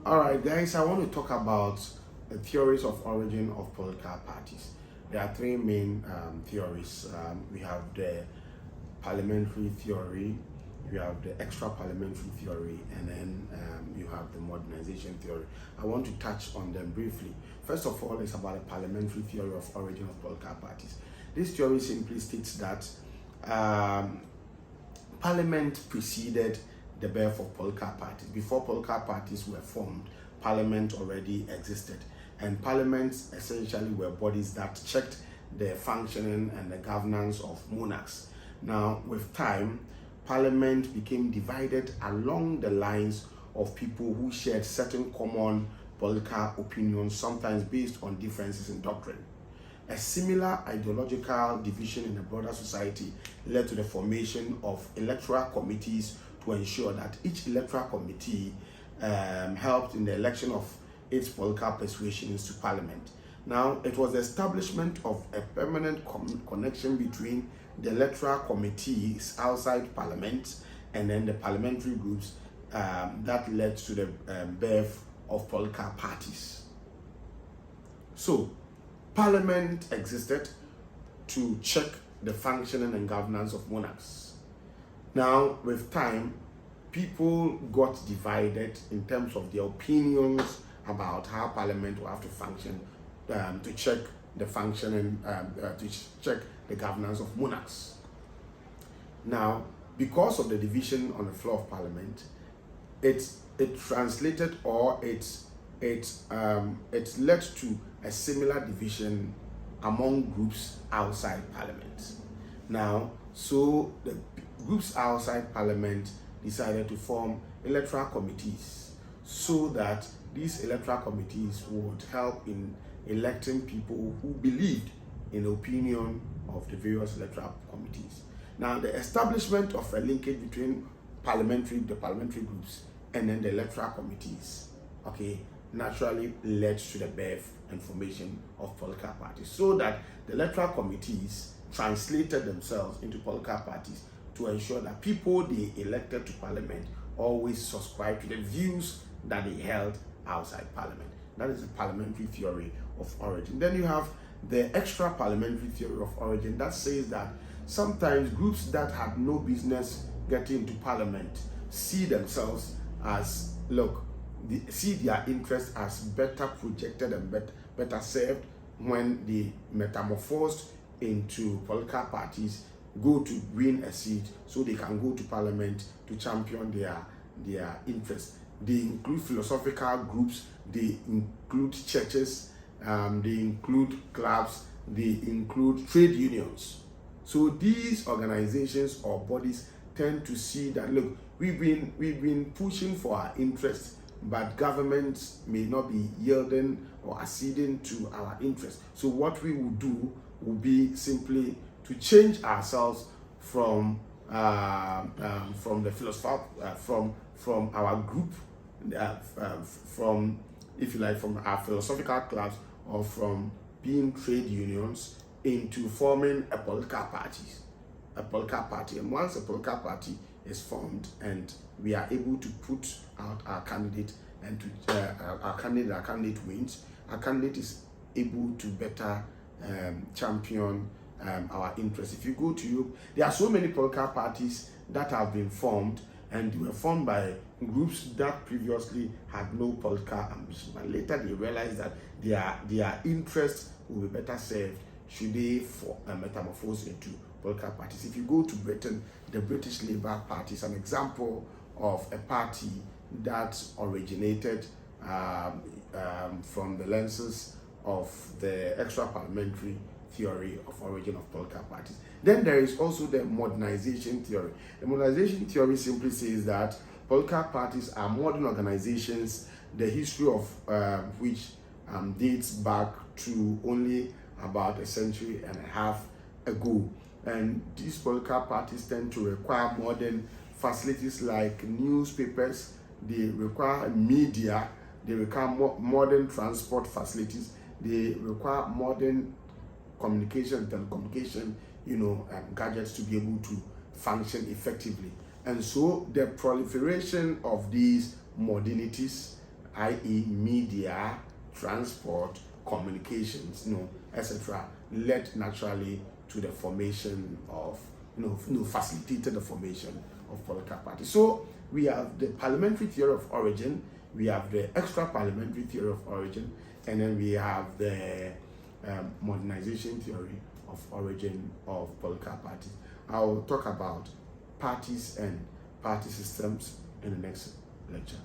All right, guys, I want to talk about the theories of origin of political parties. There are three main theories. We have the parliamentary theory, you have the extra-parliamentary theory, and then you have the modernization theory. I want to touch on them briefly. First of all, it's about the parliamentary theory of origin of political parties. This theory simply states that Parliament preceded the birth of political parties. Before political parties were formed, Parliament already existed. And parliaments essentially were bodies that checked the functioning and the governance of monarchs. Now, with time, Parliament became divided along the lines of people who shared certain common political opinions, sometimes based on differences in doctrine. A similar ideological division in the broader society led to the formation of electoral committees to ensure that each electoral committee helped in the election of its political persuasions to parliament. Now, it was the establishment of a permanent connection between the electoral committees outside parliament and then the parliamentary groups that led to the birth of political parties. So, Parliament existed to check the functioning and governance of monarchs. Now, with time, people got divided in terms of their opinions about how Parliament will have to function to check the functioning, to check the governance of monarchs. Now, because of the division on the floor of Parliament, it translated or it led to a similar division among groups outside Parliament. Now, so the groups outside Parliament decided to form electoral committees so that these electoral committees would help in electing people who believed in the opinion of the various electoral committees. Now, the establishment of a linkage between the parliamentary groups and then the electoral committees, naturally led to the birth and formation of political parties, so that the electoral committees translated themselves into political parties to ensure that people they elected to parliament always subscribe to the views that they held outside parliament. That is the parliamentary theory of origin. Then you have the extra-parliamentary theory of origin that says that sometimes groups that had no business getting into parliament see themselves as, see their interests as better projected and better served when they metamorphosed into political parties, go to win a seat so they can go to parliament to champion their interests. They include philosophical groups, they include churches, they include clubs, they include trade unions. So these organizations or bodies tend to see that, look, we've been pushing for our interests, but governments may not be yielding or acceding to our interests. So what we will do will be simply to change ourselves from the philosopher, from our group, from, if you like, from our philosophical clubs, or from being trade unions into forming a political party. And once a political party is formed and we are able to put out our candidate and our candidate wins, our candidate is able to better champion our interests. If you go to Europe, there are so many political parties that have been formed, and they were formed by groups that previously had no political ambition, but later they realized that their interests will be better served should they metamorphose into political parties. If you go to Britain, the British Labour Party is an example of a party that originated from the lenses of the extra-parliamentary theory of origin of political parties. Then there is also the modernization theory. The modernization theory simply says that political parties are modern organizations, the history of which dates back to only about a century and a half ago. And these political parties tend to require modern facilities like newspapers, they require media, they require modern transport facilities, they require modern communication, telecommunication, gadgets to be able to function effectively. And so the proliferation of these modernities i.e. media, transport, communications, etc., led naturally to the formation of, facilitated the formation of political parties. So we have the parliamentary theory of origin, we have the extra-parliamentary theory of origin, and then we have the modernization theory of origin of political parties. I'll talk about parties and party systems in the next lecture.